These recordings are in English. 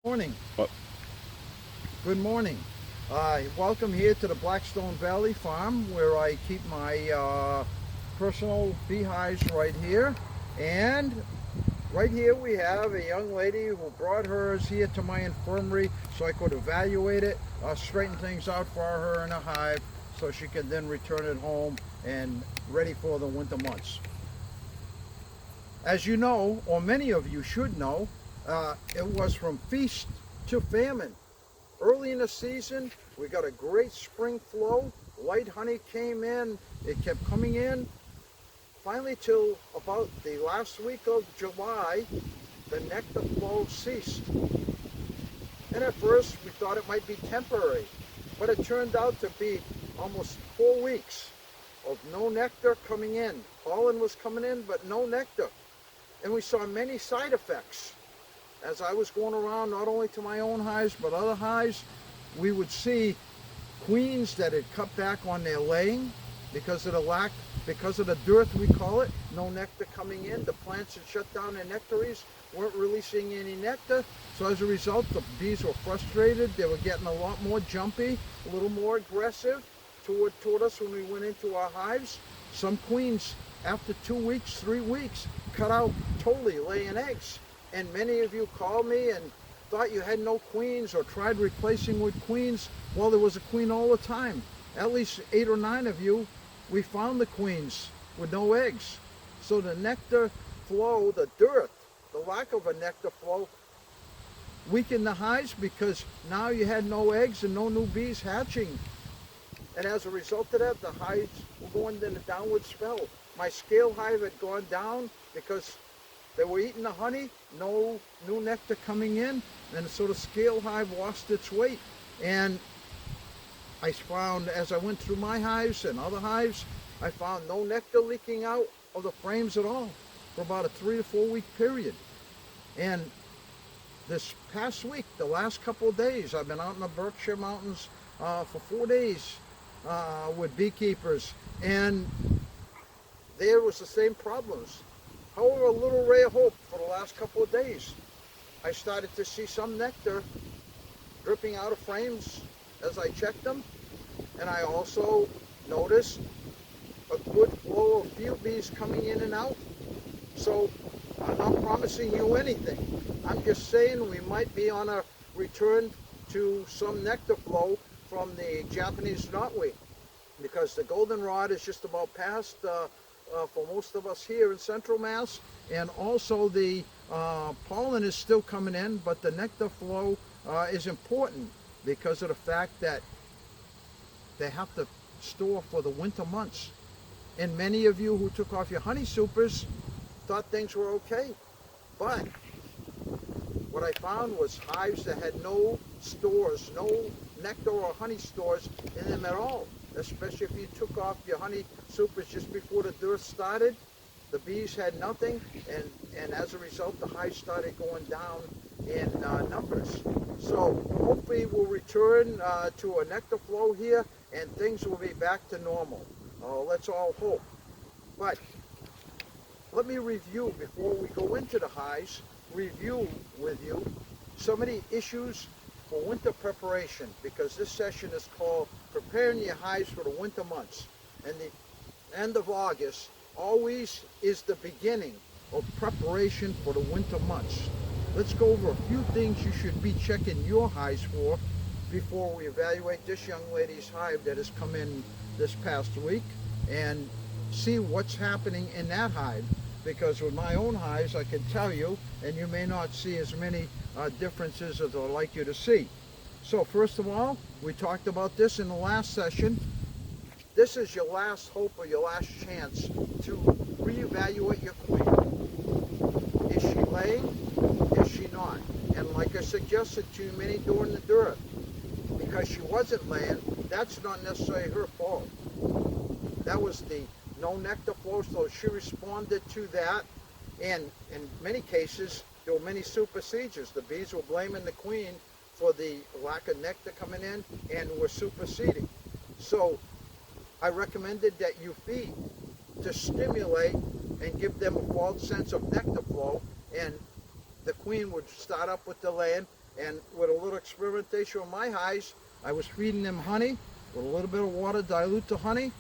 Morning. What? Good morning. Welcome here to the Blackstone Valley Farm where I keep my personal beehives right here. And right here we have a young lady who brought hers here to my infirmary so I could evaluate it, straighten things out for her in a hive so she could then return it home and ready for the winter months. As you know, or many of you should know, it was from feast to famine. Early in the season, we got a great spring flow. White honey came in. It kept coming in. Finally, till about the last week of July, the nectar flow ceased. And at first, we thought it might be temporary, but it turned out to be almost 4 weeks of no nectar coming in. Pollen was coming in, but no nectar. And we saw many side effects. As I was going around, not only to my own hives, but other hives, we would see queens that had cut back on their laying because of the lack, because of the dearth, we call it, no nectar coming in. The plants had shut down their nectaries, weren't releasing any nectar. So as a result, the bees were frustrated. They were getting a lot more jumpy, a little more aggressive toward us when we went into our hives. Some queens, after 2 weeks, 3 weeks, cut out totally laying eggs. And many of you called me and thought you had no queens or tried replacing with queens. Well, there was a queen all the time. At least 8 or 9 of you, we found the queens with no eggs. So the nectar flow, the dearth, the lack of a nectar flow, weakened the hives because now you had no eggs and no new bees hatching. And as a result of that, the hives were going in a downward spell. My scale hive had gone down because they were eating the honey, no new nectar coming in, and so the scale hive lost its weight. And I found, as I went through my hives and other hives, I found no nectar leaking out of the frames at all for about a 3 to 4 week period. And this past week, the last couple of days, I've been out in the Berkshire Mountains for 4 days with beekeepers, and there was the same problems. However, a little ray of hope for the last couple of days. I started to see some nectar dripping out of frames as I checked them, and I also noticed a good flow of field bees coming in and out. So I'm not promising you anything. I'm just saying we might be on a return to some nectar flow from the Japanese knotweed, because the goldenrod is just about past for most of us here in Central Mass, and also the pollen is still coming in, but the nectar flow is important because of the fact that they have to store for the winter months. And many of you who took off your honey supers thought things were okay, but what I found was hives that had no stores, no nectar or honey stores in them at all. Especially if you took off your honey supers just before the dearth started. The bees had nothing, and as a result, the hives started going down in numbers. So hopefully we'll return to a nectar flow here, and things will be back to normal. Let's all hope. But let me review, before we go into the hives, review with you some of the issues for winter preparation, because this session is called Preparing Your Hives for the Winter Months. And the end of August always is the beginning of preparation for the winter months. Let's go over a few things you should be checking your hives for before we evaluate this young lady's hive that has come in this past week, and see what's happening in that hive. Because with my own hives, I can tell you, and you may not see as many differences as I'd like you to see. So first of all, we talked about this in the last session. This is your last hope or your last chance to reevaluate your queen. Is she laying? Is she not? And like I suggested to you many during the dearth, because she wasn't laying, that's not necessarily her fault. That was the no nectar flow, so she responded to that, and in many cases there were many superseizures. The bees were blaming the queen for the lack of nectar coming in and were superseding. So I recommended that you feed to stimulate and give them a false sense of nectar flow, and the queen would start up with the laying, And with a little experimentation with my hives, I was feeding them honey with a little bit of water dilute to honey,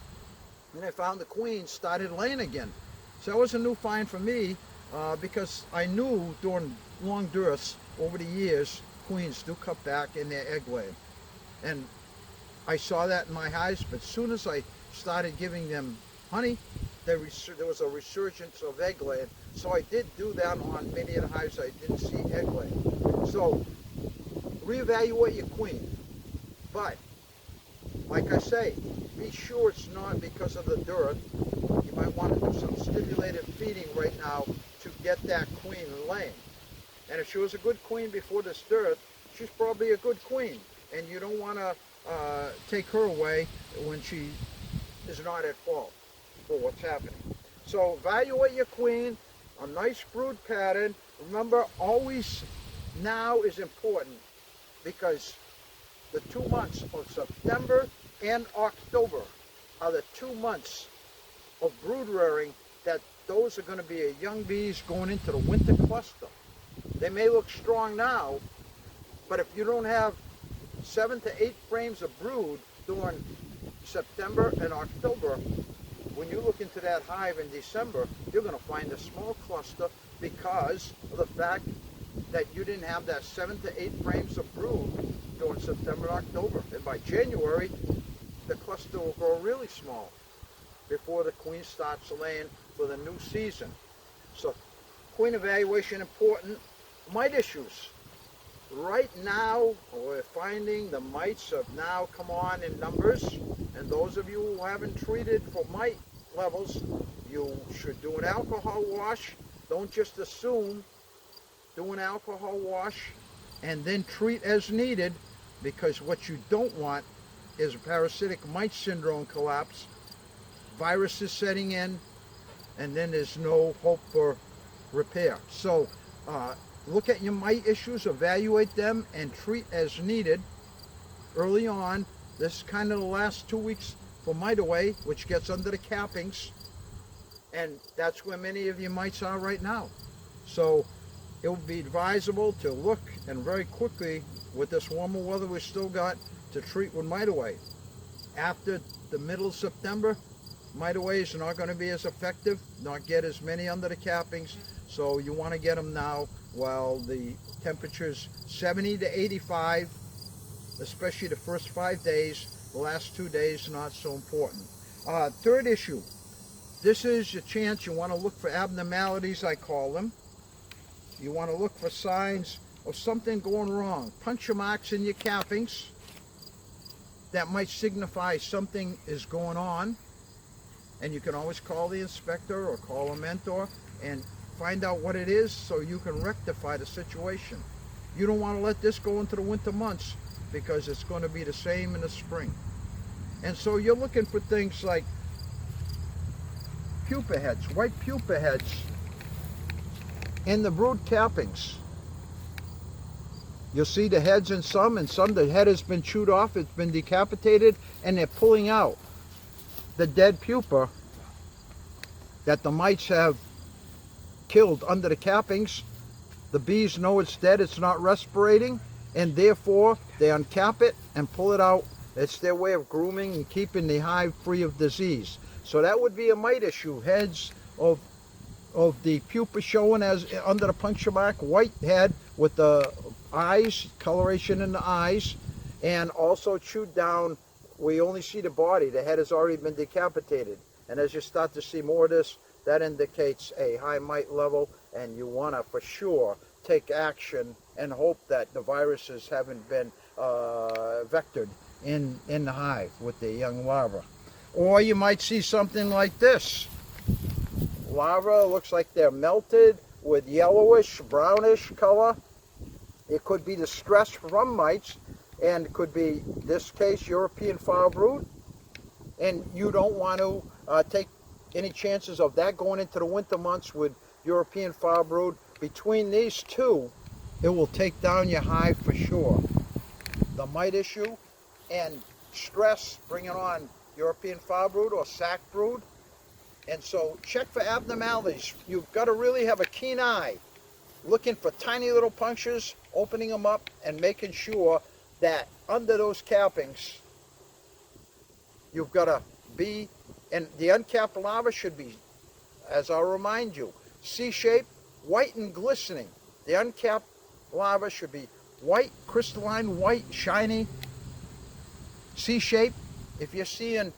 and I found the queens started laying again. So that was a new find for me, because I knew during long dearths over the years, queens do cut back in their egg laying. And I saw that in my hives, but as soon as I started giving them honey, there was a resurgence of egg laying. So I did do that on many of the hives I didn't see egg laying. So reevaluate your queen. But like I say, be sure it's not because of the dearth. You might want to do some stimulated feeding right now to get that queen laying. And if she was a good queen before this dearth, she's probably a good queen. And you don't want to take her away when she is not at fault for what's happening. So evaluate your queen, a nice brood pattern. Remember, always now is important, because the 2 months of September and October are the 2 months of brood rearing, that those are going to be young bees going into the winter cluster. They may look strong now, but if you don't have 7 to 8 frames of brood during September and October, when you look into that hive in December, you're going to find a small cluster because of the fact that you didn't have that 7 to 8 frames of brood during September and October. And by January, the cluster will grow really small before the queen starts laying for the new season. So queen evaluation important. Mite issues. Right now, we're finding the mites have now come on in numbers, and those of you who haven't treated for mite levels, you should do an alcohol wash. Don't just assume. Do an alcohol wash and then treat as needed, because what you don't want is a parasitic mite syndrome collapse, viruses setting in, and then there's no hope for repair. So look at your mite issues, evaluate them, and treat as needed early on. This is kind of the last 2 weeks for mite away, which gets under the cappings, and that's where many of your mites are right now. So it would be advisable to look, and very quickly with this warmer weather we still got, to treat with mite away. After the middle of September, mite away is not going to be as effective, not get as many under the cappings, so you want to get them now while the temperature's 70 to 85, especially the first 5 days. The last 2 days not so important. Third issue, this is your chance. You want to look for abnormalities, I call them. You want to look for signs of something going wrong. Puncture marks in your cappings that might signify something is going on, and you can always call the inspector or call a mentor and find out what it is so you can rectify the situation. You don't want to let this go into the winter months, because it's going to be the same in the spring. And so you're looking for things like pupa heads, white pupa heads in the brood cappings. You'll see the heads in some, and some the head has been chewed off, it's been decapitated, and they're pulling out the dead pupa that the mites have killed under the cappings. The bees know it's dead, it's not respirating, and therefore they uncap it and pull it out. It's their way of grooming and keeping the hive free of disease. So that would be a mite issue. Heads of the pupa showing as under the puncture mark, white head with the eyes, coloration in the eyes, and also chewed down. We only see the body. The head has already been decapitated. And as you start to see more of this, that indicates a high mite level, and you want to for sure take action and hope that the viruses haven't been vectored in the hive with the young larvae. Or you might see something like this. Larvae looks like they're melted with yellowish, brownish color. It could be the stress from mites, and it could be, in this case, European flower brood. And you don't want to take any chances of that going into the winter months with European flower brood. Between these two, it will take down your hive for sure. The mite issue and stress bringing on European flower brood or sac brood. And so check for abnormalities. You've got to really have a keen eye looking for tiny little punctures, opening them up, and making sure that under those cappings, you've got a bee, and the uncapped larva should be, as I'll remind you, C-shaped, white and glistening. The uncapped larva should be white, crystalline white, shiny, C-shaped. If you're seeing,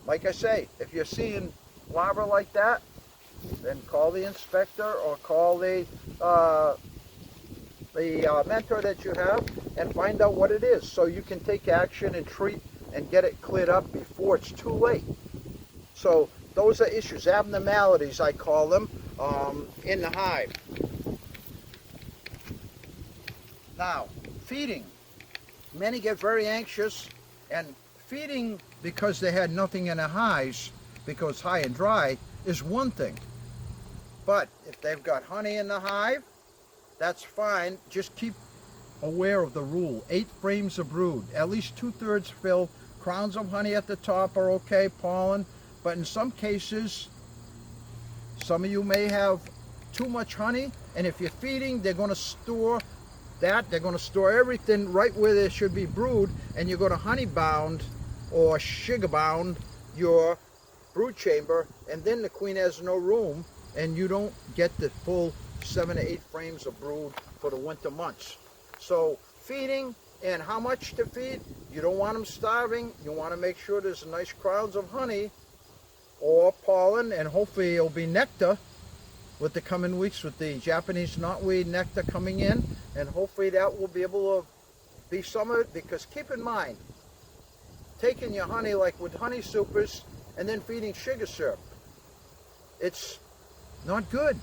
like I say, if you're seeing larva like that, then call the inspector or call the mentor that you have and find out what it is, so you can take action and treat and get it cleared up before it's too late. So those are issues, abnormalities I call them, in the hive. Now, feeding. Many get very anxious, and feeding because they had nothing in the hives, because high and dry, is one thing. But if they've got honey in the hive, that's fine. Just keep aware of the rule. 8 frames of brood, at least 2/3 filled. Crowns of honey at the top are okay, pollen. But in some cases, some of you may have too much honey, and if you're feeding, they're going to store that. They're going to store everything right where there should be brood, and you're going to honey bound or sugar bound your brood chamber, and then the queen has no room, and you don't get the full 7 to 8 frames of brood for the winter months. So feeding and how much to feed, you don't want them starving. You want to make sure there's nice crowns of honey or pollen, and hopefully it'll be nectar with the coming weeks with the Japanese knotweed nectar coming in, and hopefully that will be able to be some of it, because keep in mind, taking your honey like with honey supers and then feeding sugar syrup, it's not good.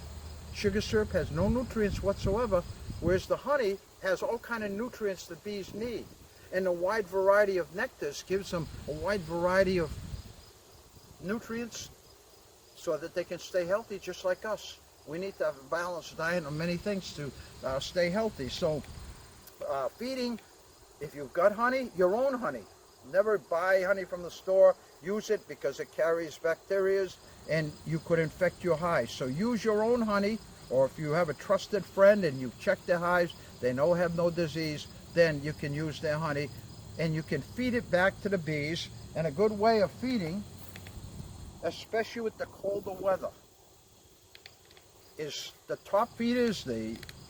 Sugar syrup has no nutrients whatsoever, whereas the honey has all kind of nutrients the bees need. And a wide variety of nectars gives them a wide variety of nutrients so that they can stay healthy just like us. We need to have a balanced diet on many things to stay healthy. So feeding, if you've got honey, your own honey. Never buy honey from the store. Use it because it carries bacteria and you could infect your hives. So use your own honey, or if you have a trusted friend and you've checked their hives, they have no disease, then you can use their honey and you can feed it back to the bees. And a good way of feeding, especially with the colder weather, is the top feeders.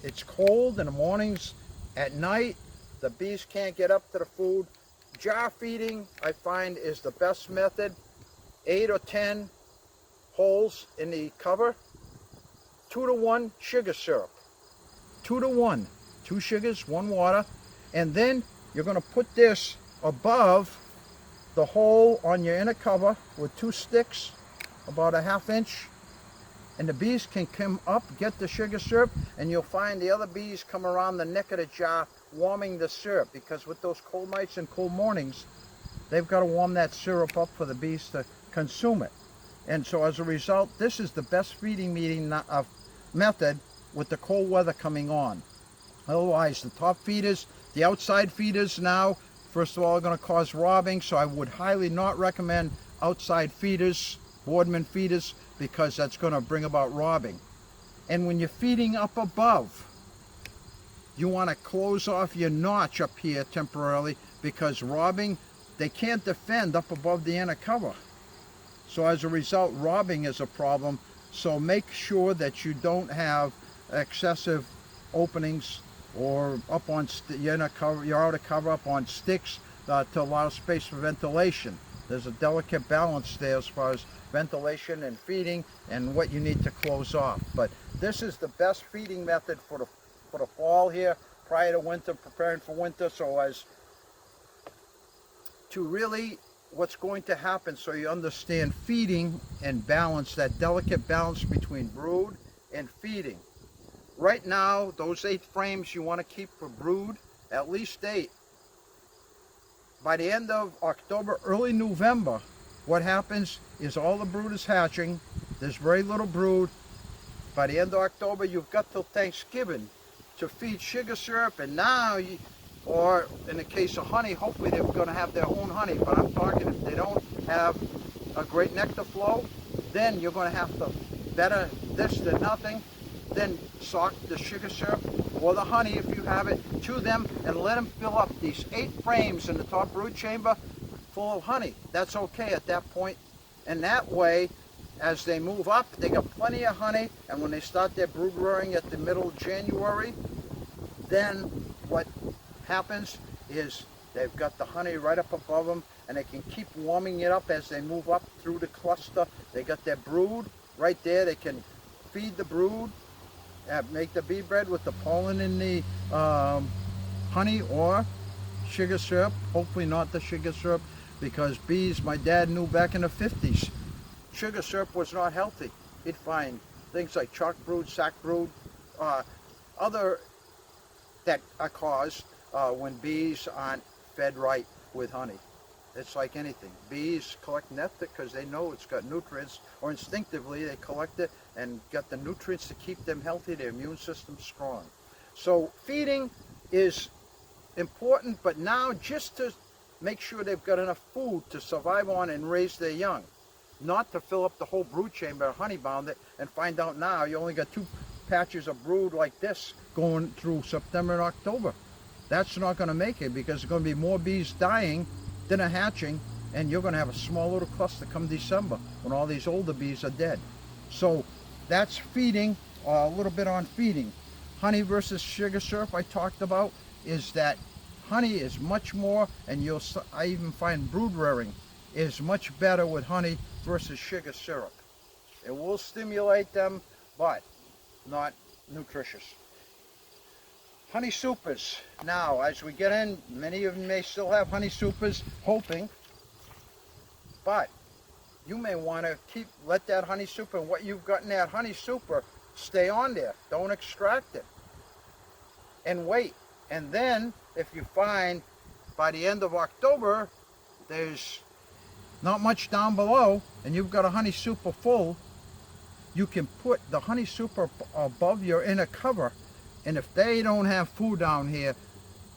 It's cold in the mornings, at night the bees can't get up to the food. Jar feeding, I find, is the best method. 8 or 10 holes in the cover, 2 to 1 sugar syrup, 2 to 1, 2 sugars, 1 water, and then you're going to put this above the hole on your inner cover with 2 sticks, about a 1/2 inch, and the bees can come up, get the sugar syrup, and you'll find the other bees come around the neck of the jar warming the syrup, because with those cold nights and cold mornings, they've got to warm that syrup up for the bees to consume it. And so as a result, this is the best feeding method with the cold weather coming on. Otherwise, the top feeders, the outside feeders now, first of all, are going to cause robbing, so I would highly not recommend outside feeders, Boardman feeders, because that's going to bring about robbing. And when you're feeding up above, you want to close off your notch up here temporarily, because robbing, they can't defend up above the inner cover. So as a result, robbing is a problem. So make sure that you don't have excessive openings or up on your inner cover, your outer cover up on sticks to allow space for ventilation. There's a delicate balance there as far as ventilation and feeding and what you need to close off. But this is the best feeding method for the fall here, prior to winter, preparing for winter, so as to really what's going to happen, so you understand feeding and balance, that delicate balance between brood and feeding. Right now, those 8 frames you want to keep for brood, at least 8. By the end of October, early November, what happens is all the brood is hatching. There's very little brood. By the end of October, you've got till Thanksgiving to feed sugar syrup, and now or in the case of honey, hopefully they're going to have their own honey, but I'm talking if they don't have a great nectar flow, then you're going to have to better this than nothing then sock the sugar syrup or the honey, if you have it, to them and let them fill up these 8 frames in the top brood chamber full of honey. That's okay at that point. And that way, as they move up, they got plenty of honey, and when they start their brood rearing at the middle of January, then what happens is they've got the honey right up above them, and they can keep warming it up as they move up through the cluster. They got their brood right there. They can feed the brood, make the bee bread with the pollen in the honey or sugar syrup. Hopefully not the sugar syrup, because bees, my dad knew back in the 50s, sugar syrup was not healthy. He'd find things like chalk brood, sac brood, other that are caused when bees aren't fed right with honey. It's like anything. Bees collect nectar because they know it's got nutrients, or instinctively they collect it and got the nutrients to keep them healthy, their immune system strong. So feeding is important, but now just to make sure they've got enough food to survive on and raise their young. Not to fill up the whole brood chamber, honey bound it, and find out now you only got 2 patches of brood like this going through September and October. That's not going to make it, because there's going to be more bees dying than are hatching, and you're going to have a small little cluster come December when all these older bees are dead. So that's feeding, a little bit on feeding. Honey versus sugar syrup I talked about is that honey is much more, and I even find brood rearing is much better with honey versus sugar syrup. It will stimulate them, but not nutritious. Honey supers. Now, as we get in, many of you may still have honey supers, hoping, but you may want to let that honey super and what you've got in that honey super stay on there. Don't extract it. And wait. And then, if you find by the end of October, there's not much down below, and you've got a honey super full, you can put the honey super above your inner cover, and if they don't have food down here,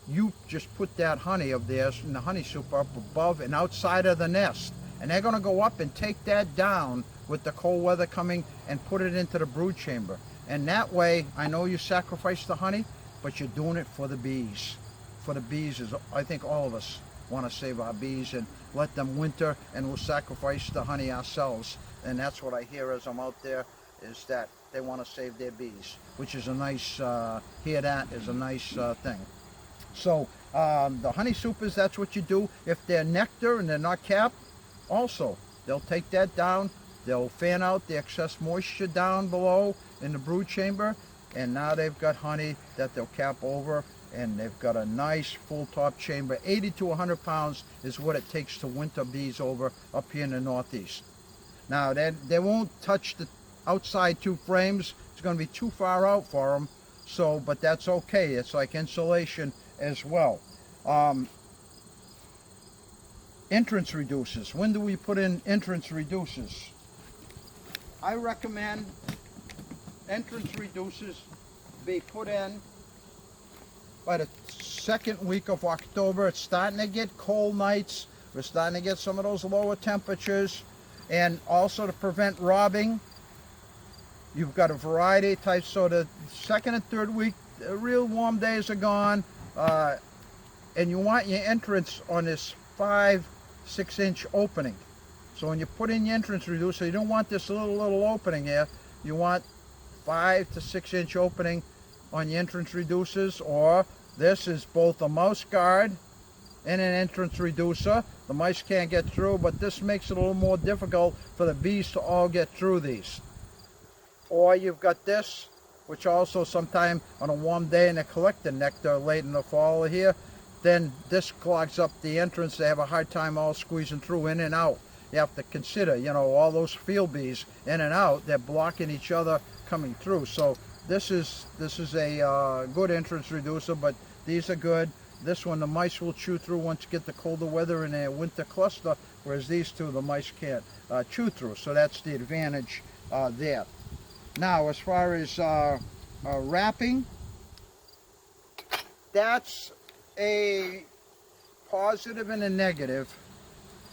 you just put that honey of theirs in the honey super up above and outside of the nest, and they're going to go up and take that down with the cold weather coming and put it into the brood chamber. And that way, I know you sacrifice the honey, but you're doing it for the bees. For the bees, I think all of us want to save our bees and let them winter, and we'll sacrifice the honey ourselves. And that's what I hear as I'm out there, is that they want to save their bees, which is a nice, hear that is a nice thing. So the honey supers, that's what you do. If they're nectar and they're not capped, also, they'll take that down, they'll fan out the excess moisture down below in the brood chamber, and now they've got honey that they'll cap over, and they've got a nice full top chamber. 80 to 100 pounds is what it takes to winter bees over up here in the Northeast. Now, they won't touch the outside 2 frames. It's going to be too far out for them, so, but that's okay. It's like insulation as well. Entrance reducers. When do we put in entrance reducers? I recommend entrance reducers be put in by the 2nd week of October. It's starting to get cold nights. We're starting to get some of those lower temperatures. And also to prevent robbing, you've got a variety of types. So the 2nd and 3rd week, the real warm days are gone. And you want your entrance on this 5-6 inch opening. So when you put in your entrance reducer, you don't want this little opening here. You want 5 to 6 inch opening on your entrance reducers, or this is both a mouse guard and an entrance reducer. The mice can't get through, but this makes it a little more difficult for the bees to all get through these. Or you've got this, which also sometime on a warm day and they're collecting nectar late in the fall here, then this clogs up the entrance. They have a hard time all squeezing through, in and out. You have to consider, you know, all those field bees in and out, they're blocking each other coming through. So this is a good entrance reducer, but these are good. This one the mice will chew through once you get the colder weather in their winter cluster, whereas these two the mice can't chew through. So that's the advantage there. Now, as far as wrapping, that's a positive and a negative,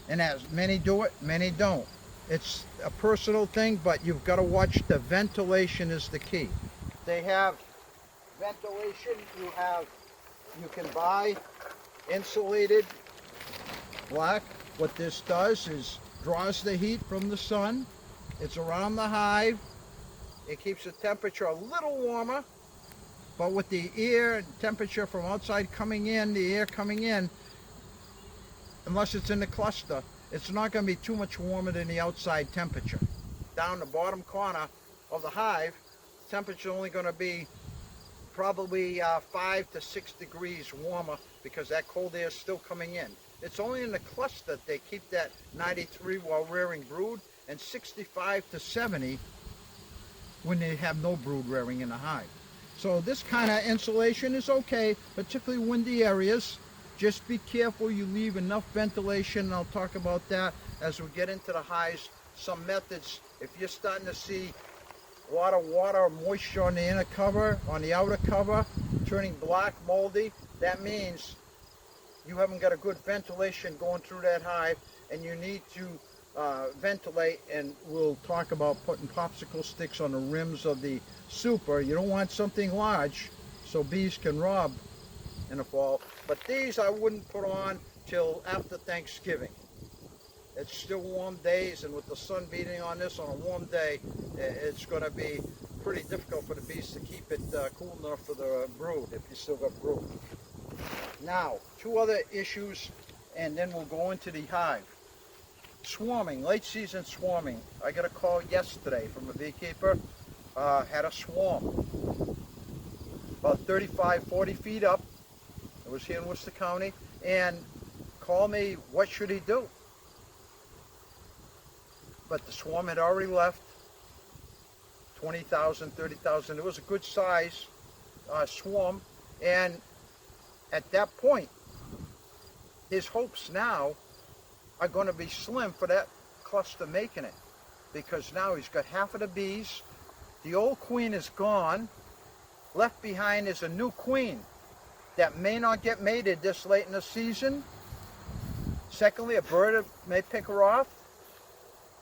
and as many do it, many don't. It's a personal thing, but you've got to watch the ventilation is the key. They have ventilation. You can buy insulated black. What this does is draws the heat from the sun. It's around the hive. It keeps the temperature a little warmer, but with the air and temperature from outside coming in, the air coming in, unless it's in the cluster, it's not going to be too much warmer than the outside temperature. Down the bottom corner of the hive, the temperature is only going to be probably 5 to 6 degrees warmer because that cold air is still coming in. It's only in the cluster they keep that 93 while rearing brood, and 65 to 70 when they have no brood rearing in the hive. So this kind of insulation is okay, particularly windy areas. Just be careful you leave enough ventilation, and I'll talk about that as we get into the hives. Some methods, if you're starting to see a lot of water or moisture on the inner cover, on the outer cover, turning black, moldy, that means you haven't got a good ventilation going through that hive, and you need to ventilate. And we'll talk about putting popsicle sticks on the rims of the super. You don't want something large so bees can rob in the fall, but these I wouldn't put on till after Thanksgiving. It's still warm days, and with the sun beating on this on a warm day, it's going to be pretty difficult for the bees to keep it cool enough for the brood if you still got brood. Now, two other issues, and then we'll go into the hive. Swarming, late season swarming. I got a call yesterday from a beekeeper, had a swarm about 35, 40 feet up. It was here in Worcester County, and called me, what should he do? But the swarm had already left, 20,000, 30,000. It was a good size swarm, and at that point, his hopes now are going to be slim for that cluster making it, because now he's got half of the bees. The old queen is gone. Left behind is a new queen that may not get mated this late in the season. Secondly, a bird may pick her off,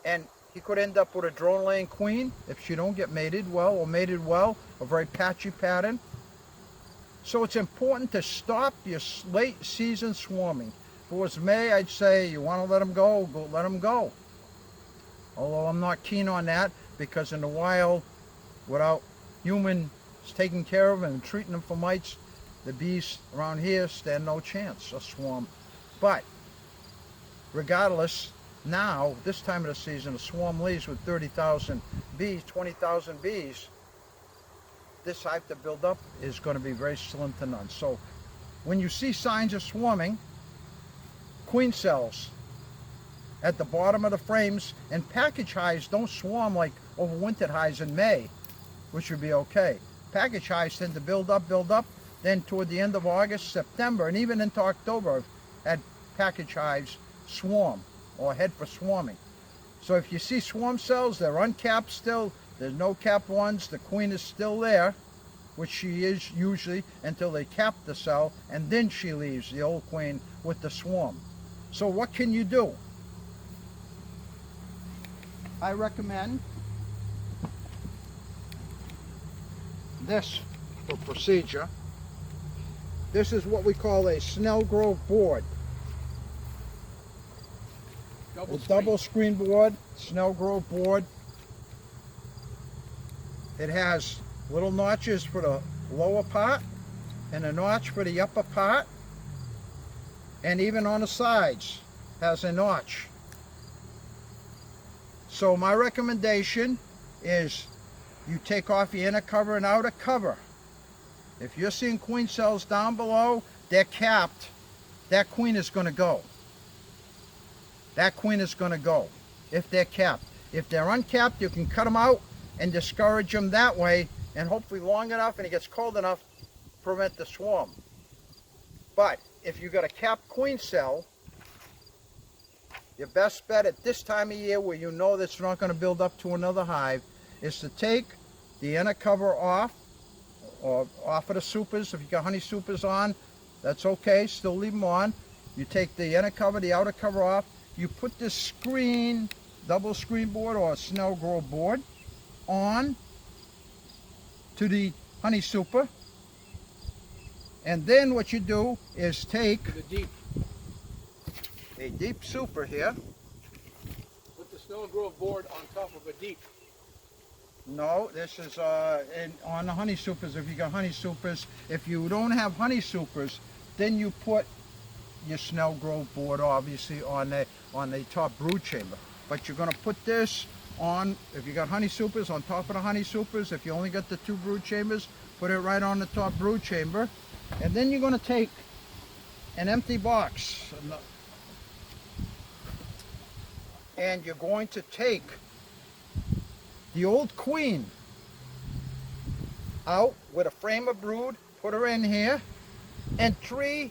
and he could end up with a drone-laying queen if she don't get mated well, or mated well, a very patchy pattern. So it's important to stop your late season swarming. If it was May, I'd say you want to let them go, let them go. Although I'm not keen on that, because in the wild, without humans taking care of them and treating them for mites, the bees around here stand no chance of swarm. But regardless, now, this time of the season, a swarm leaves with 30,000 bees, 20,000 bees. This hive to build up is going to be very slim to none. So when you see signs of swarming, queen cells at the bottom of the frames, and package hives don't swarm like overwintered hives in May, which would be okay. Package hives tend to build up, then toward the end of August, September, and even into October, had package hives swarm or head for swarming. So if you see swarm cells, they're uncapped still, there's no capped ones, the queen is still there, which she is usually until they cap the cell, and then she leaves, the old queen, with the swarm. So what can you do? I recommend this for procedure. This is what we call a Snellgrove board. Double screen board, Snellgrove board. It has little notches for the lower part and a notch for the upper part, and even on the sides has a notch. So my recommendation is you take off your inner cover and outer cover. If you're seeing queen cells down below, they're capped, that queen is going to go. That queen is going to go if they're capped. If they're uncapped, you can cut them out and discourage them that way, and hopefully long enough and it gets cold enough, prevent the swarm. But if you've got a capped queen cell, your best bet at this time of year, where you know that's not going to build up to another hive, is to take the inner cover off, or off of the supers. If you got honey supers on, that's okay, still leave them on. You take the inner cover, the outer cover off, you put this screen, double screen board or a Snellgrove board on to the honey super. And then what you do is take a deep super here. Put the snow grove board on top of a deep. No, this is on the honey supers. If you got honey supers, if you don't have honey supers, then you put your Snell Grove board obviously on the top brood chamber. But you're going to put this on, if you got honey supers, on top of the honey supers. If you only got the 2 brood chambers, put it right on the top brood chamber. And then you're going to take an empty box and you're going to take the old queen out with a frame of brood, put her in here, and 3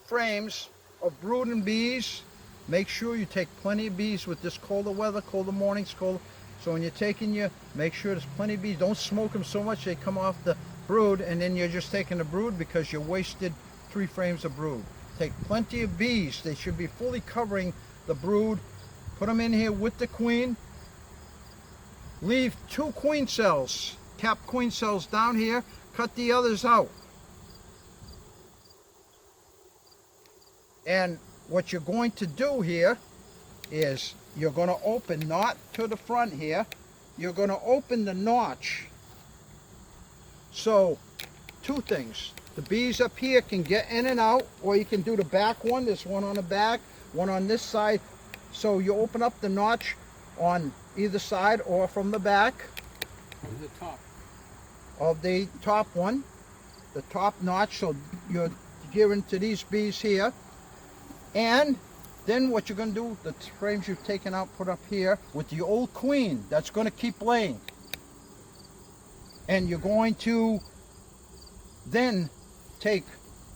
frames of brooding bees. Make sure you take plenty of bees with this colder weather, colder mornings, colder. So when you're taking your, make sure there's plenty of bees. Don't smoke them so much they come off the brood and then you're just taking the brood because you wasted 3 frames of brood. Take plenty of bees. They should be fully covering the brood. Put them in here with the queen. Leave 2 queen cells, capped queen cells down here. Cut the others out. And what you're going to do here is you're going to open, not to the front here, you're going to open the notch. So 2 things. The bees up here can get in and out, or you can do the back one. There's one on the back, one on this side. So you open up the notch on either side or from the back. From the top. Of the top one, the top notch, so you're giving to these bees here. And then what you're going to do, the frames you've taken out, put up here with the old queen that's going to keep laying. And you're going to then take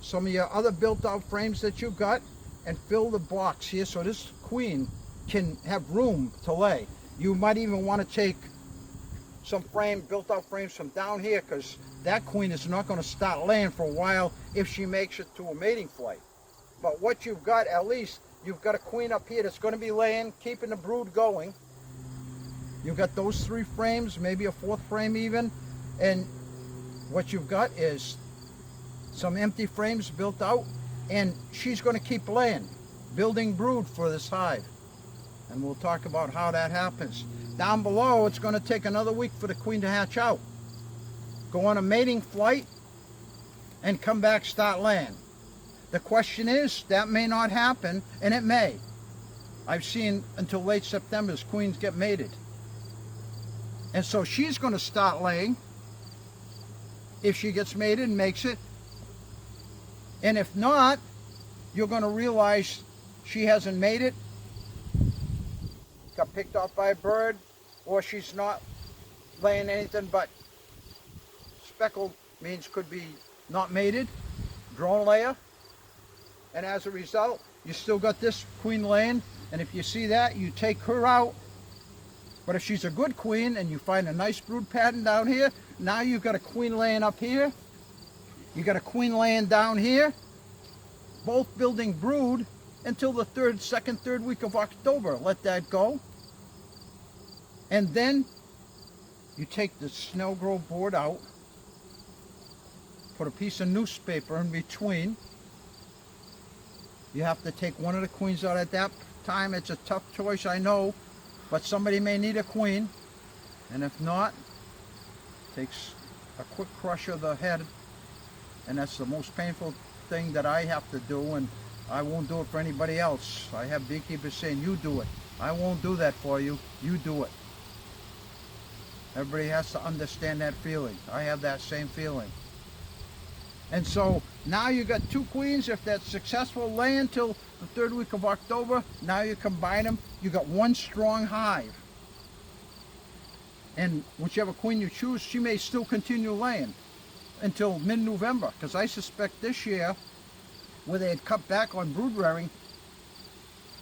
some of your other built out frames that you've got and fill the box here so this queen can have room to lay. You might even want to take some built out frames from down here, because that queen is not going to start laying for a while if she makes it to a mating flight. But what you've got, at least, you've got a queen up here that's going to be laying, keeping the brood going. You've got those 3 frames, maybe a 4th frame even. And what you've got is some empty frames built out, and she's going to keep laying, building brood for this hive. And we'll talk about how that happens. Down below, it's going to take another week for the queen to hatch out, go on a mating flight, and come back, start laying. The question is, that may not happen, and it may. I've seen until late September queens get mated. And so she's going to start laying if she gets mated and makes it. And if not, you're going to realize she hasn't made it, got picked off by a bird, or she's not laying anything but speckled, means could be not mated, drone layer. And as a result, you still got this queen laying, and if you see that, you take her out. But if she's a good queen and you find a nice brood pattern down here, now you've got a queen laying up here, you got a queen laying down here, both building brood until the second, third week of October. Let that go. And then you take the Snell Grove board out, put a piece of newspaper in between. You have to take one of the queens out at that time. It's a tough choice, I know, but somebody may need a queen. And if not, takes a quick crush of the head, and that's the most painful thing that I have to do, and I won't do it for anybody else. I have beekeepers saying, you do it. I won't do that for you. You do it. Everybody has to understand that feeling. I have that same feeling. And so now you got 2 queens. If that's successful, lay until the 3rd week of October. Now you combine them. You got one strong hive. And whichever queen you choose, she may still continue laying until mid-November. Because I suspect this year, where they had cut back on brood rearing,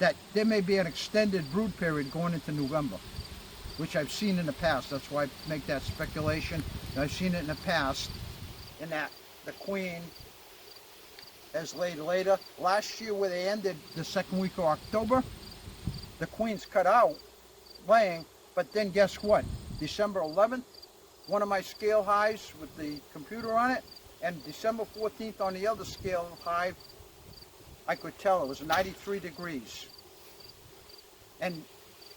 that there may be an extended brood period going into November, which I've seen in the past. That's why I make that speculation. I've seen it in the past, in that the queen has laid later. Last year, where they ended the 2nd week of October, the queens cut out laying, but then guess what? December 11th, one of my scale hives with the computer on it, and December 14th on the other scale hive, I could tell it was 93 degrees. And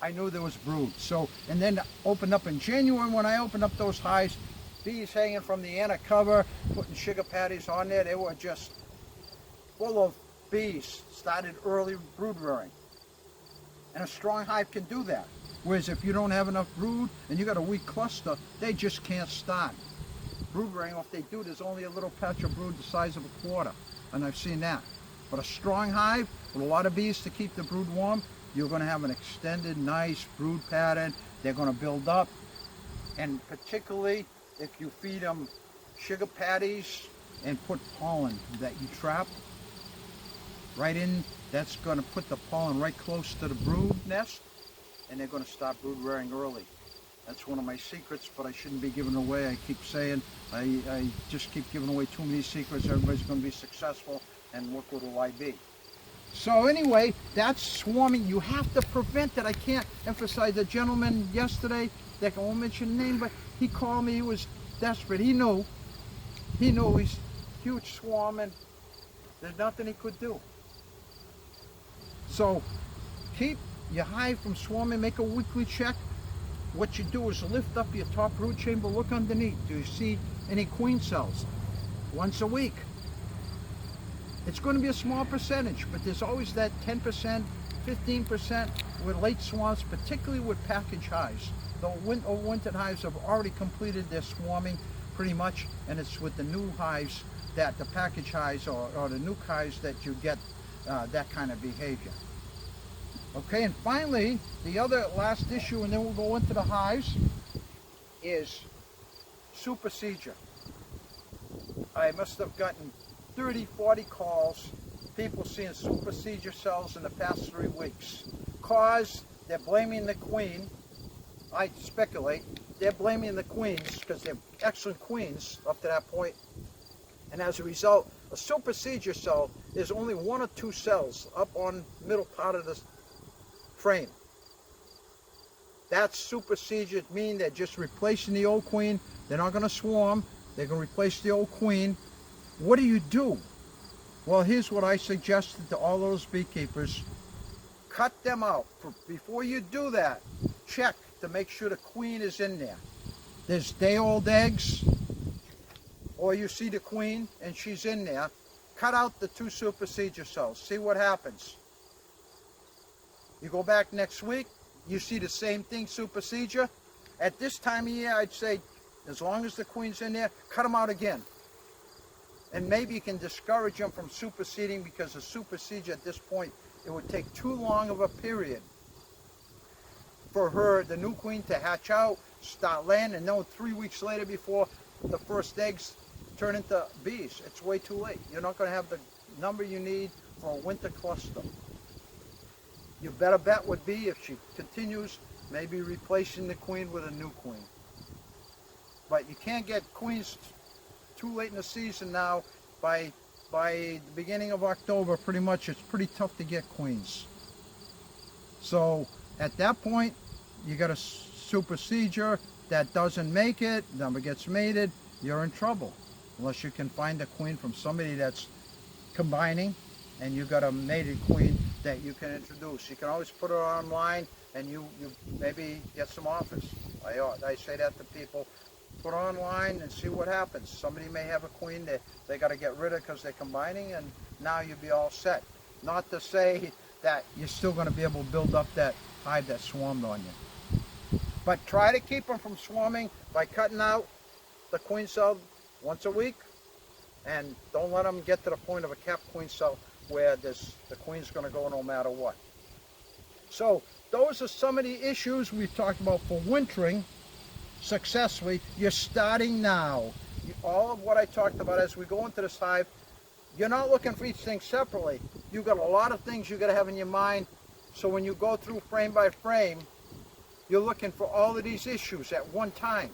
I knew there was brood. So, and then opened up in January when I opened up those hives, bees hanging from the inner cover, putting sugar patties on there. They were just full of bees, started early brood rearing. And a strong hive can do that. Whereas if you don't have enough brood and you got a weak cluster, they just can't start brood rearing. If they do, there's only a little patch of brood the size of a quarter, and I've seen that. But a strong hive with a lot of bees to keep the brood warm, you're going to have an extended, nice brood pattern. They're going to build up, and particularly if you feed them sugar patties and put pollen that you trap right in, that's going to put the pollen right close to the brood nest, and they're going to start brood rearing early. That's one of my secrets, but I shouldn't be giving away. I keep saying, I just keep giving away too many secrets. Everybody's going to be successful, and what good will I be? So anyway, that's swarming. You have to prevent it. I can't emphasize. The gentleman yesterday, that I won't mention the name, but he called me. He was desperate. He knew he's huge swarming. There's nothing he could do. So keep your hive from swarming. Make a weekly check. What you do is lift up your top brood chamber, look underneath. Do you see any queen cells? Once a week. It's going to be a small percentage, but there's always that 10%, 15% with late swarms, particularly with package hives. The winter hives have already completed their swarming pretty much, and it's with the new hives, that the package hives or the nuke hives, that you get that kind of behavior. Okay, and finally, the other last issue, and then we'll go into the hives, is superseizure. I must have gotten 30, 40 calls, people seeing superseizure cells in the past 3 weeks. Cause they're blaming the queen. I speculate they're blaming the queens because they're excellent queens up to that point. And as a result, a superseizure cell is only 1 or 2 cells up on the middle part of the frame. That's superseizure, meaning they're just replacing the old queen. They're not going to swarm. They're going to replace the old queen. What do you do? Well, here's what I suggested to all those beekeepers. Cut them out. Before you do that, check to make sure the queen is in there. There's day-old eggs, or you see the queen and she's in there. Cut out the 2 superseizure cells. See what happens. You go back next week, you see the same thing, superseizure. At this time of year, I'd say, as long as the queen's in there, cut them out again. And maybe you can discourage them from superseding, because the superseizure at this point, it would take too long of a period for her, the new queen, to hatch out, start laying, and then 3 weeks later before the first eggs turn into bees. It's way too late. You're not going to have the number you need for a winter cluster. Your better bet would be, if she continues, maybe replacing the queen with a new queen. But you can't get queens too late in the season now. By the beginning of October, pretty much, it's pretty tough to get queens. So at that point, you got a superseizure that doesn't make it, number gets mated, you're in trouble. Unless you can find a queen from somebody that's combining, and you got a mated queen that you can introduce. You can always put her online, and you maybe get some offers. I say that to people. Put online and see what happens. Somebody may have a queen that they got to get rid of because they're combining, and now you'll be all set. Not to say that you're still going to be able to build up that hive that swarmed on you. But try to keep them from swarming by cutting out the queen cell once a week, and don't let them get to the point of a capped queen cell where the queen's going to go no matter what. So those are some of the issues we've talked about for wintering successfully. You're starting now. All of what I talked about as we go into this hive, you're not looking for each thing separately. You've got a lot of things you've got to have in your mind, so when you go through frame by frame, you're looking for all of these issues at one time.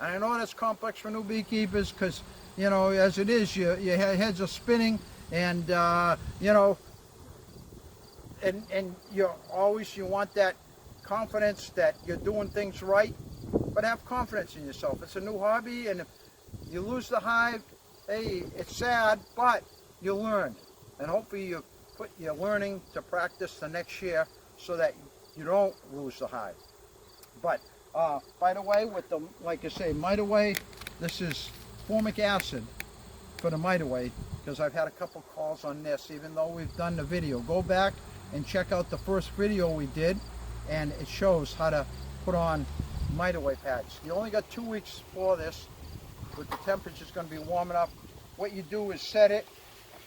And I know that's complex for new beekeepers, because, you know, as it is, your heads are spinning, and you know, and you want that confidence that you're doing things right. but have confidence in yourself. It's a new hobby, and if you lose the hive, hey, it's sad, but you learn. And hopefully you put your learning to practice the next year so that you don't lose the hive. But by the way, with the, like I say, Mite Away, this is formic acid for the Mite Away, because I've had a couple calls on this, even though we've done the video. Go back and check out the first video we did, and it shows how to put on Mite Away pads. You only got 2 weeks for this, with the temperature's going to be warming up. What you do is set it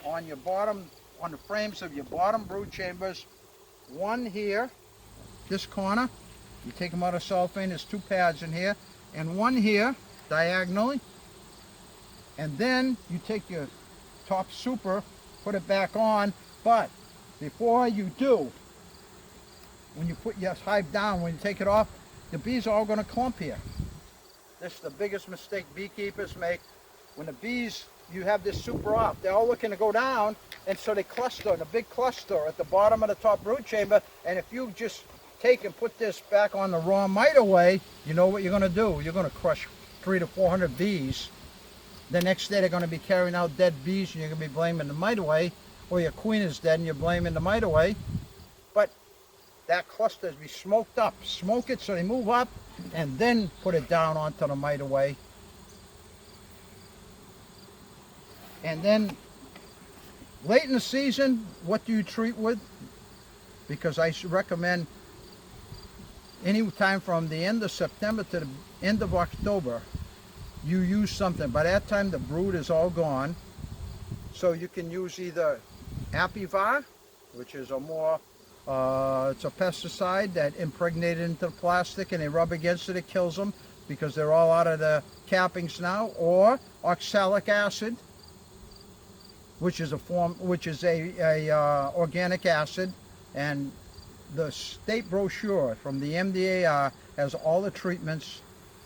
on your bottom, on the frames of your bottom brood chambers. One here, this corner, you take them out of cellophane, there's 2 pads in here, and one here, diagonally. And then you take your top super, put it back on, but before you do, when you put your hive down, when you take it off, the bees are all going to clump here. This is the biggest mistake beekeepers make. When the bees, you have this super off, they're all looking to go down, and so they cluster in a big cluster at the bottom of the top brood chamber. And if you just take and put this back on the raw Mite Away, you know what you're going to do? You're going to crush 300 to 400 bees. The next day they're going to be carrying out dead bees, and you're going to be blaming the Mite Away, or your queen is dead and you're blaming the Mite Away. But that cluster has to be smoked up. Smoke it so they move up, and then put it down onto the Mite Away. And then late in the season, what do you treat with? Because I recommend any time from the end of September to the end of October, you use something. By that time the brood is all gone, so you can use either Apivar, which is a more it's a pesticide that impregnated into the plastic, and they rub against it, it kills them because they're all out of the cappings now, or oxalic acid, which is a organic acid. And the state brochure from the MDAR has all the treatments,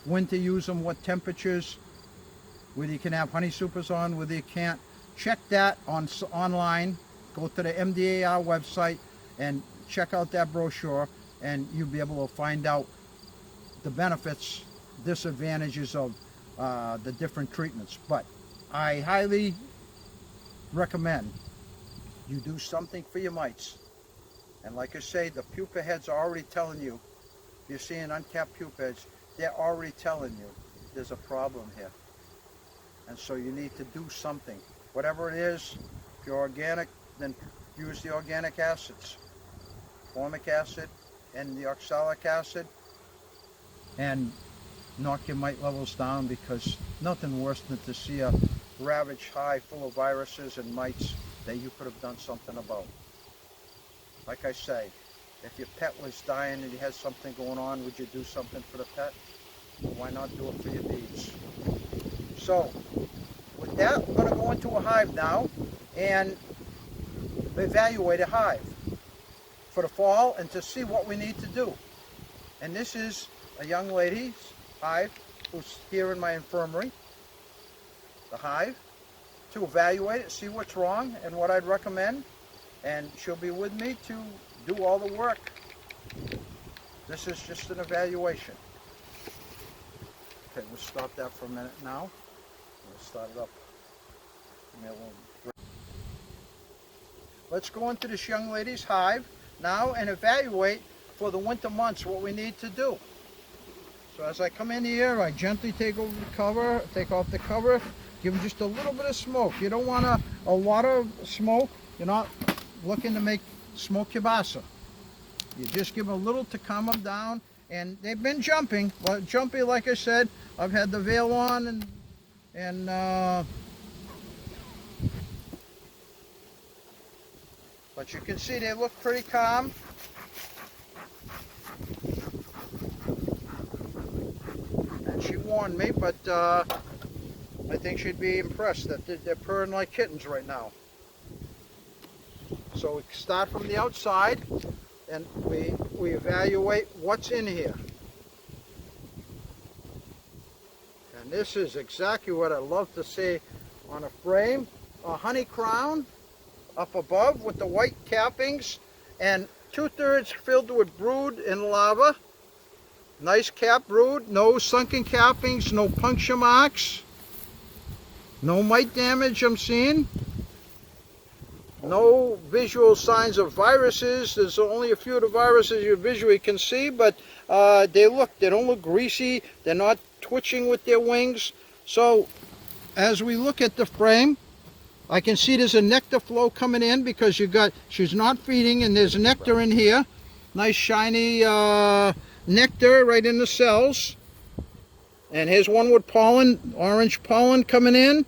when to use them, what temperatures, whether you can have honey supers on, whether you can't. Check that online. Go to the MDAR website and check out that brochure, and you'll be able to find out the benefits, disadvantages of the different treatments. But I highly recommend you do something for your mites. And like I say, the pupa heads are already telling you, if you're seeing uncapped pupa heads, they're already telling you there's a problem here. And so you need to do something. Whatever it is, if you're organic, then use the organic acids. Formic acid and the oxalic acid, and knock your mite levels down, because nothing worse than to see a ravaged hive full of viruses and mites that you could have done something about. Like I say, if your pet was dying and you had something going on, would you do something for the pet? Well, why not do it for your bees? So, with that, we're going to go into a hive now and evaluate a hive for the fall and to see what we need to do. And this is a young lady's hive who's here in my infirmary, the hive, to evaluate it, see what's wrong and what I'd recommend. And she'll be with me to do all the work. This is just an evaluation. Okay, we'll stop that for a minute now. We'll start it up. Let's go into this young lady's hive now and evaluate for the winter months what we need to do. So as I come in here, I gently take over the cover, take off the cover, give them just a little bit of smoke. You don't want a lot of smoke. You're not looking to make smoke kibasa. You just give them a little to calm them down. And they've been jumping. Well, jumpy, like I said, I've had the veil on and but you can see they look pretty calm. And she warned me, but I think she'd be impressed that they're purring like kittens right now. So we start from the outside and we evaluate what's in here. And this is exactly what I love to see on a frame. A honey crown up above with the white cappings, and 2/3 filled with brood and larva. Nice cap brood, no sunken cappings, no puncture marks, no mite damage I'm seeing. No visual signs of viruses. There's only a few of the viruses you visually can see, but they don't look greasy. They're not twitching with their wings. So as we look at the frame, I can see there's a nectar flow coming in because she's not feeding, and there's nectar in here. Nice shiny nectar right in the cells. And here's one with pollen, orange pollen coming in.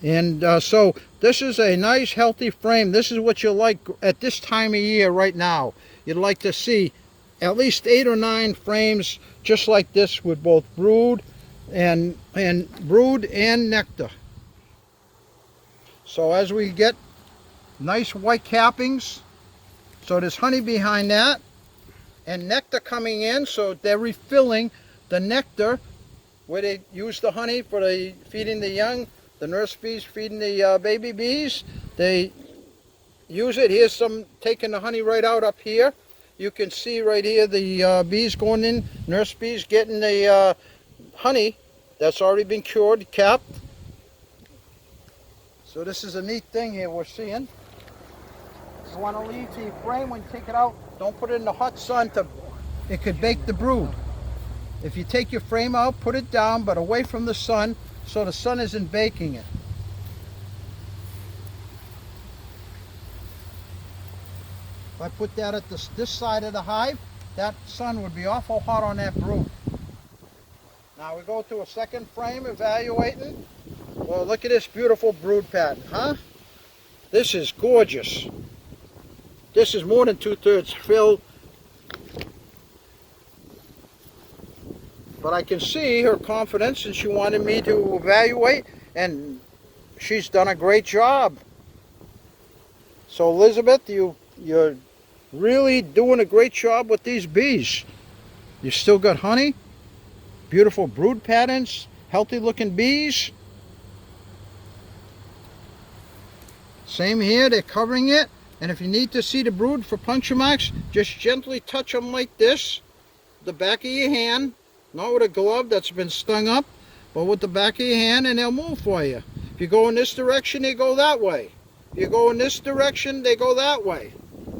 And so this is a nice healthy frame. This is what you like at this time of year right now. You'd like to see at least 8 or 9 frames just like this with both brood and nectar. So as we get nice white cappings, so there's honey behind that and nectar coming in, so they're refilling the nectar where they use the honey for feeding the young. The nurse bees feeding the baby bees, they use it. Here's some taking the honey right out up here. You can see right here the bees going in, nurse bees getting the honey that's already been cured, capped. So this is a neat thing here we're seeing. You want to leave the frame when you take it out. Don't put it in the hot sun, it could bake the brood. If you take your frame out, put it down, but away from the sun, so the sun isn't baking it. If I put that at this side of the hive, that sun would be awful hot on that brood. Now we go to a second frame evaluating. Well, look at this beautiful brood pattern, huh? This is gorgeous. This is more than 2/3 filled. But I can see her confidence, and she wanted me to evaluate, and she's done a great job. So Elizabeth, you're really doing a great job with these bees. You still got honey, beautiful brood patterns, healthy looking bees. Same here, they're covering it, and if you need to see the brood for puncture marks, just gently touch them like this, the back of your hand. Not with a glove that's been stung up, but with the back of your hand, and they'll move for you. If you go in this direction, they go that way. If you go in this direction, they go that way.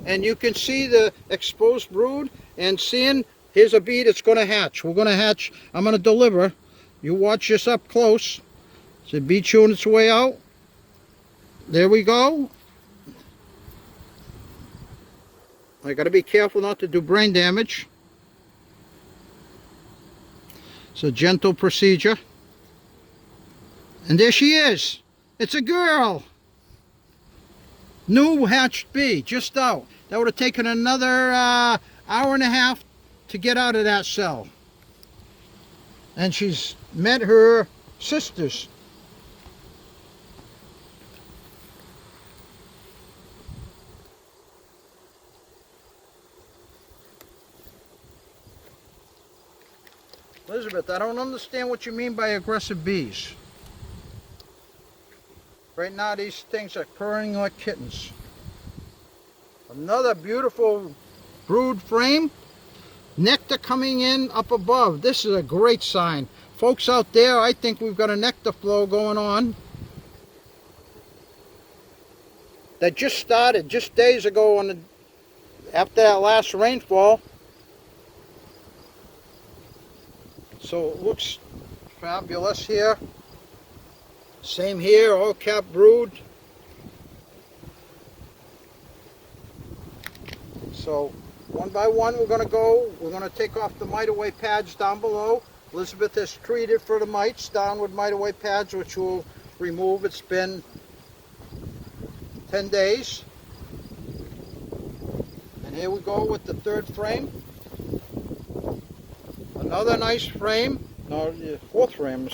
And you can see the exposed brood, and seeing, here's a bee that's going to hatch. We're going to hatch. I'm going to deliver. You watch this up close. It's a bee chewing its way out. There we go. I got to be careful not to do brain damage. It's a gentle procedure. And there she is. It's a girl. New hatched bee, just out. That would have taken another hour and a half to get out of that cell. And she's met her sisters. Elizabeth, I don't understand what you mean by aggressive bees. Right now these things are purring like kittens. Another beautiful brood frame. Nectar coming in up above. This is a great sign. Folks out there, I think we've got a nectar flow going on. That just started just days ago after that last rainfall. So it looks fabulous here. Same here, all cap brood. So one by one we're going to go. We're going to take off the mite away pads down below. Elizabeth has treated for the mites down with mite away pads, which we'll remove. It's been 10 days. And here we go with the third frame. Another nice frame, no, fourth frame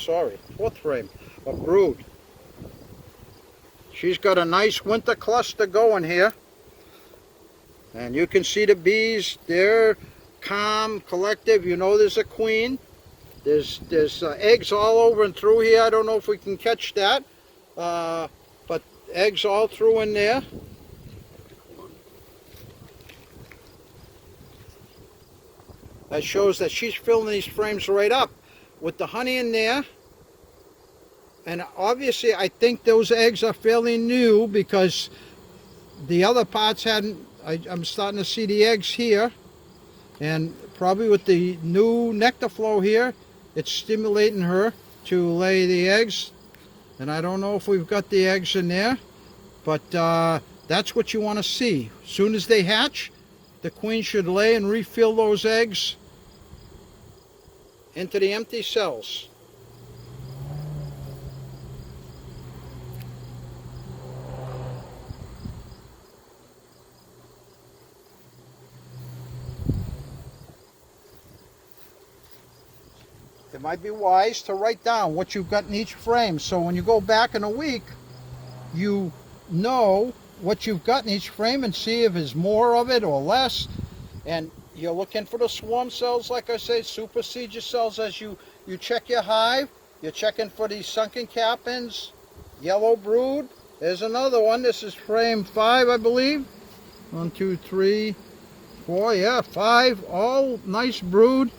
of brood. She's got a nice winter cluster going here. And you can see the bees, they're calm, collective. You know there's a queen. There's eggs all over and through here. I don't know if we can catch that, but eggs all through in there. That shows that she's filling these frames right up with the honey in there. And obviously I think those eggs are fairly new because the other parts hadn't. I'm starting to see the eggs here, and probably with the new nectar flow here, it's stimulating her to lay the eggs. And I don't know if we've got the eggs in there, but that's what you want to see. As soon as they hatch, the queen should lay and refill those eggs into the empty cells. It might be wise to write down what you've got in each frame, so when you go back in a week, you know what you've got in each frame and see if there's more of it or less. And you're looking for the swarm cells, like I say, superseizure cells as you check your hive. You're checking for these sunken cappings, yellow brood. There's another one. This is frame 5, I believe. 1, 2, 3, 4, yeah, 5. All nice brood.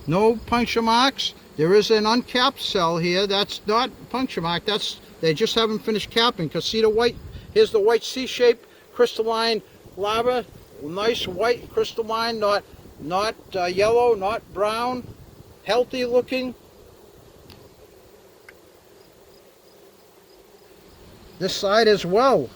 No puncture marks. There is an uncapped cell here. That's not puncture mark. They just haven't finished capping. Because see the white, here's the white C-shaped crystalline larva. Nice white crystalline, not yellow, not brown. Healthy looking. This side as well.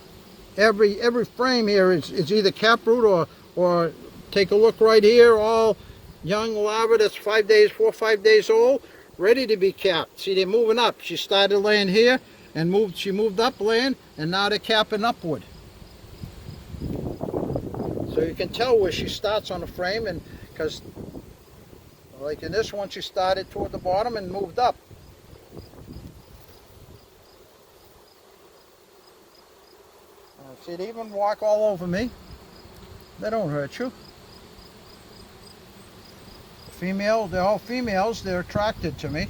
Every frame here is either cap brood or take a look right here, all young larva that's 4 or 5 days old, ready to be capped. See, they're moving up. She started laying here and she moved up laying, and now they're capping upward. So you can tell where she starts on the frame, and because like in this one she started toward the bottom and moved up. See, they even walk all over me. They don't hurt you. Female, they're all females, they're attracted to me.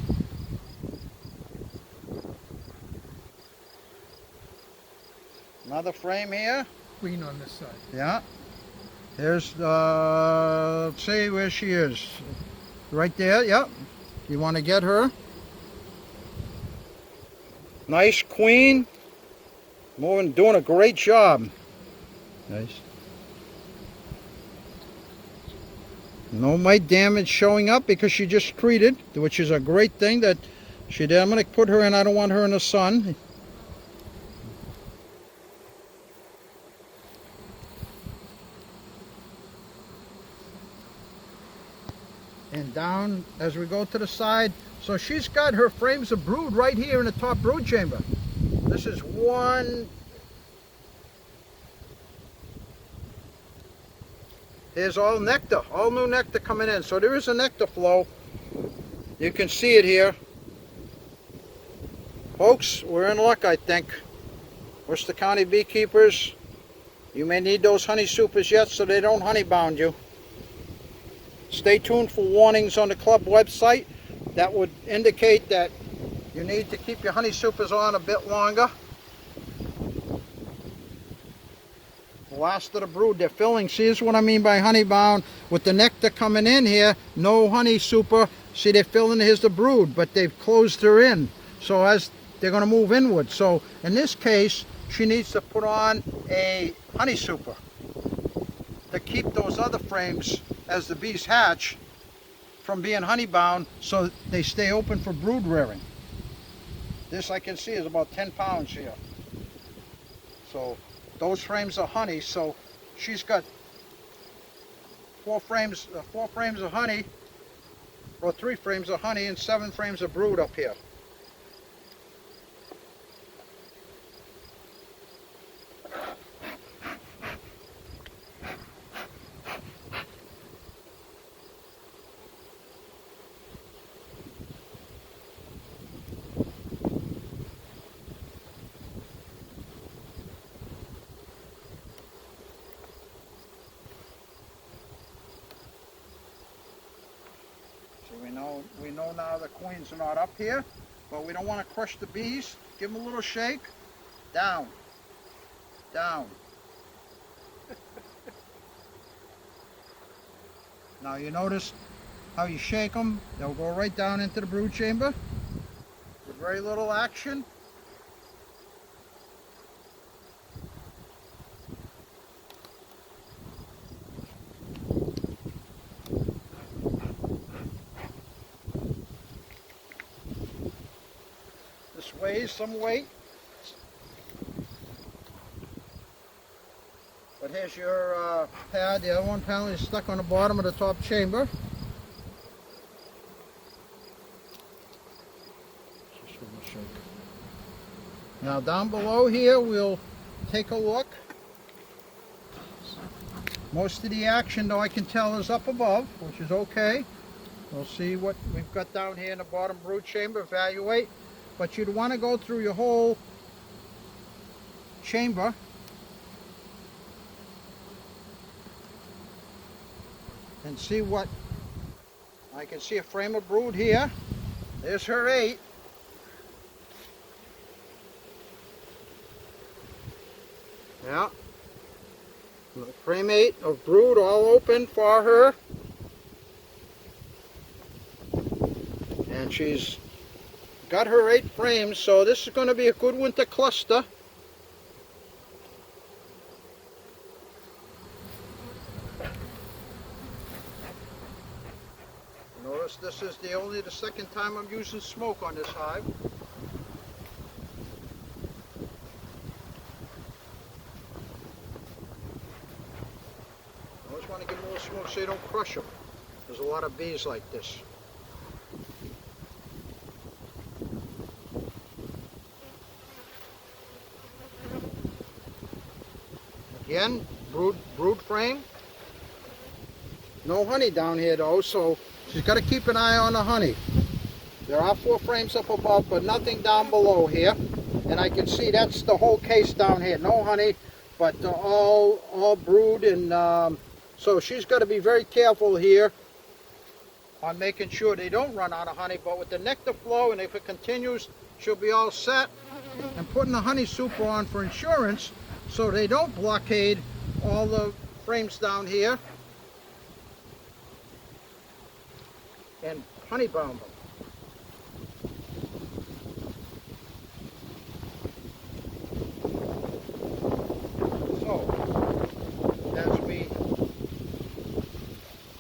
Another frame here. Queen on this side. Yeah. There's, let's see where she is. Right there, yep. You want to get her. Nice queen. Moving, doing a great job. Nice. No mite damage showing up because she just treated, which is a great thing that she did. I'm going to put her in. I don't want her in the sun. And down as we go to the side. So she's got her frames of brood right here in the top brood chamber. This is one. Here's all nectar, all new nectar coming in. So there is a nectar flow. You can see it here. Folks, we're in luck, I think. Worcester County beekeepers, you may need those honey supers yet so they don't honey bound you. Stay tuned for warnings on the club website. That would indicate that you need to keep your honey supers on a bit longer. Last of the brood, they're filling. See, this is what I mean by honey bound. With the nectar coming in here, no honey super. See, they're filling. Here's the brood, but they've closed her in. So as they're going to move inward. So in this case, she needs to put on a honey super to keep those other frames, as the bees hatch, from being honey bound, so they stay open for brood rearing. This I can see is about 10 pounds here. So those frames are honey, so she's got 4 frames of honey, or 3 frames of honey and 7 frames of brood up here. We know now the queens are not up here, but we don't want to crush the bees. Give them a little shake. Down. Down. Now you notice how you shake them, they'll go right down into the brood chamber with very little action. This weighs some weight. But here's your pad. The other one apparently is stuck on the bottom of the top chamber. Now down below here we'll take a look. Most of the action, though, I can tell is up above, which is okay. We'll see what we've got down here in the bottom brood chamber, evaluate. But you'd want to go through your whole chamber and see what, I can see a frame of brood here. There's her 8. Yeah. Frame 8 of brood all open for her. And she's got her 8 frames, so this is going to be a good winter cluster. Notice this is only the second time I'm using smoke on this hive. I always want to give them a little smoke so you don't crush them. There's a lot of bees like this. Again, brood frame. No honey down here though, so she's got to keep an eye on the honey. There are 4 frames up above, but nothing down below here. And I can see that's the whole case down here. No honey, but all brood, and so she's got to be very careful here on making sure they don't run out of honey. But with the nectar flow, and if it continues, she'll be all set. And putting the honey super on for insurance, so they don't blockade all the frames down here and honey bomb them. So, as we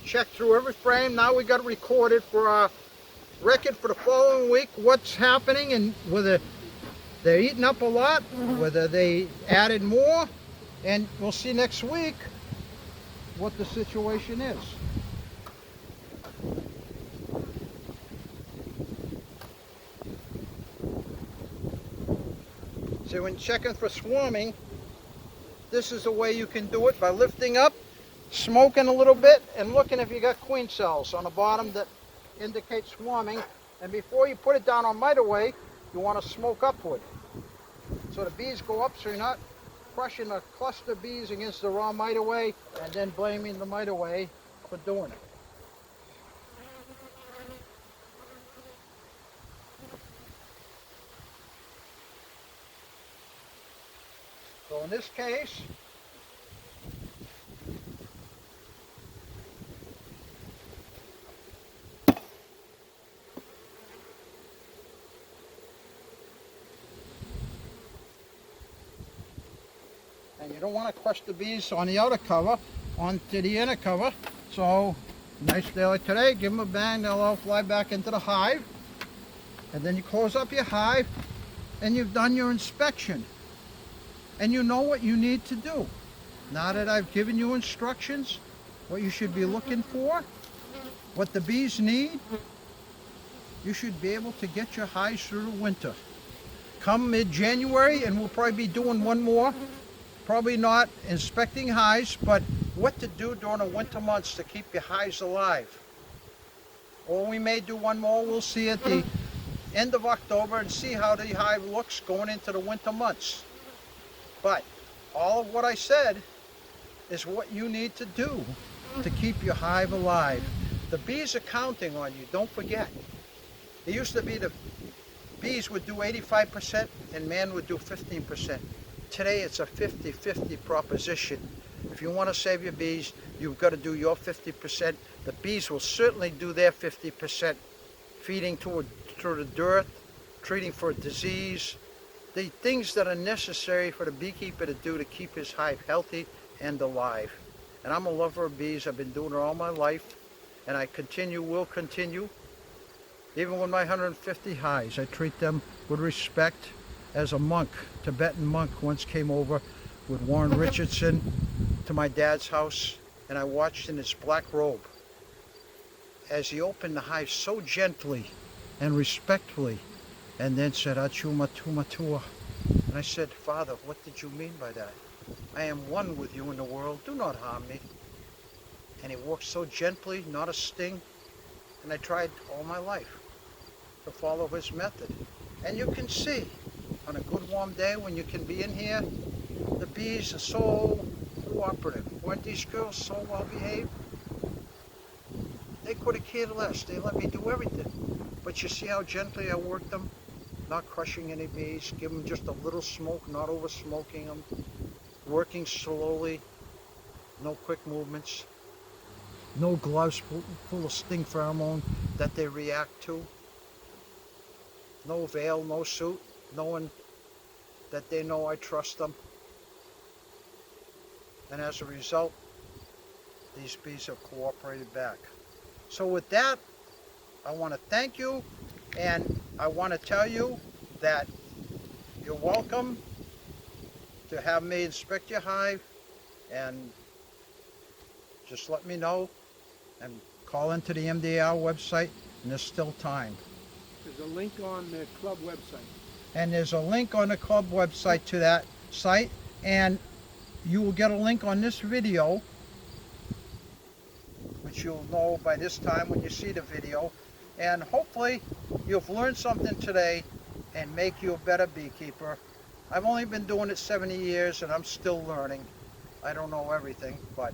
check through every frame, now we got it recorded for our record for the following week, what's happening and whether they're eating up a lot, whether they added more, and we'll see next week what the situation is. So when checking for swarming, this is the way you can do it, by lifting up, smoking a little bit, and looking if you got queen cells on the bottom that indicate swarming. And before you put it down on mite away, you want to smoke upward, so the bees go up, so you're not crushing a cluster of bees against the raw mite away and then blaming the mite away for doing it. So in this case, and you don't want to crush the bees on the outer cover onto the inner cover. So nice day like today, give them a bang, they'll all fly back into the hive. And then you close up your hive and you've done your inspection. And you know what you need to do. Now that I've given you instructions, what you should be looking for, what the bees need, you should be able to get your hives through the winter. Come mid-January, and we'll probably be doing one more. Probably not inspecting hives, but what to do during the winter months to keep your hives alive. Or we may do one more, we'll see at the end of October and see how the hive looks going into the winter months. But all of what I said is what you need to do to keep your hive alive. The bees are counting on you, don't forget. It used to be the bees would do 85% and man would do 15%. Today it's a 50-50 proposition. If you want to save your bees, you've got to do your 50%. The bees will certainly do their 50%, feeding through the dirt, treating for a disease, the things that are necessary for the beekeeper to do to keep his hive healthy and alive. And I'm a lover of bees. I've been doing it all my life, and I will continue. Even with my 150 hives, I treat them with respect. As a monk, Tibetan monk once came over with Warren Richardson to my dad's house, and I watched in his black robe as he opened the hive so gently and respectfully, and then said, Achuma Tuma Tua. And I said, Father, what did you mean by that? I am one with you in the world. Do not harm me. And he walked so gently, not a sting. And I tried all my life to follow his method. And you can see, on a good warm day when you can be in here, the bees are so cooperative. Weren't these girls so well behaved? They could have cared less. They let me do everything. But you see how gently I worked them? Not crushing any bees, give them just a little smoke, not over smoking them, working slowly, no quick movements, no gloves full of sting pheromone that they react to, no veil, no suit, knowing that they know I trust them. And as a result, these bees have cooperated back. So with that, I want to thank you, and I want to tell you that you're welcome to have me inspect your hive, and just let me know and call into the MDR website, and there's still time. There's a link on the club website. And there's a link on the club website to that site, and you will get a link on this video, which you'll know by this time when you see the video. And hopefully you've learned something today and make you a better beekeeper. I've only been doing it 70 years and I'm still learning. I don't know everything, but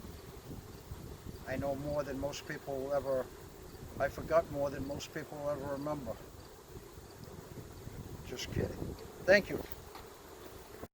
I know more than most people will ever, I forgot more than most people will ever remember. Just kidding. Thank you.